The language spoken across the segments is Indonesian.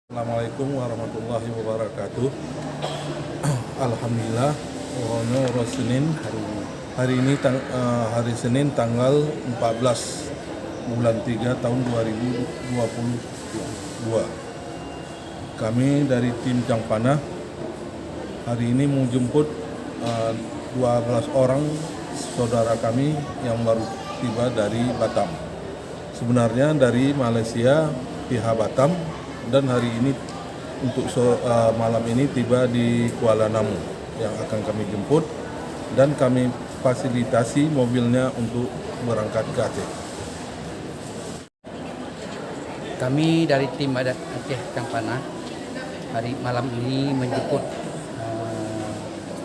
Assalamualaikum warahmatullahi wabarakatuh. Alhamdulillah, hari ini hari Senin tanggal 14 bulan 3 tahun 2022. Kami dari tim Cangpanah hari ini menjemput 12 orang saudara kami yang baru tiba dari Batam. Sebenarnya dari Malaysia pihak Batam, dan hari ini untuk malam ini tiba di Kuala Namu yang akan kami jemput dan kami fasilitasi mobilnya untuk berangkat ke Aceh. Kami dari tim adat Aceh Cangpanah hari malam ini menjemput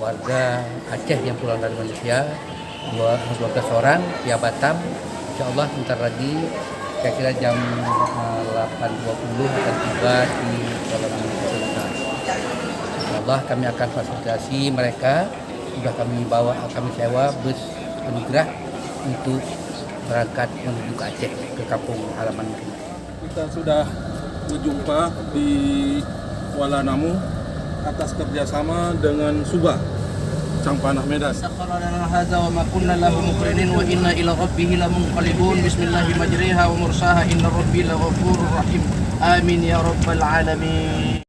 warga Aceh yang pulang dari Malaysia 12 orang via Batam. Insya Allah sebentar lagi kira-kira jam 8.20 akan tiba di Kuala Namu. Insya Allah kami akan fasilitasi mereka. Sudah kami sewa bus penugrah untuk berangkat menuju ke Aceh, ke kampung halaman mereka. Kita sudah berjumpa di Kuala Namu atas kerjasama dengan Subah Cangpanah Medan. Sakharana hadza wa ma kunna lahu muqrinin wa inna ila rabbih lamunqalibun. Bismillahi majriha wa mursaha inna rabbi laghafurur rahim. Amin ya rabbal alamin.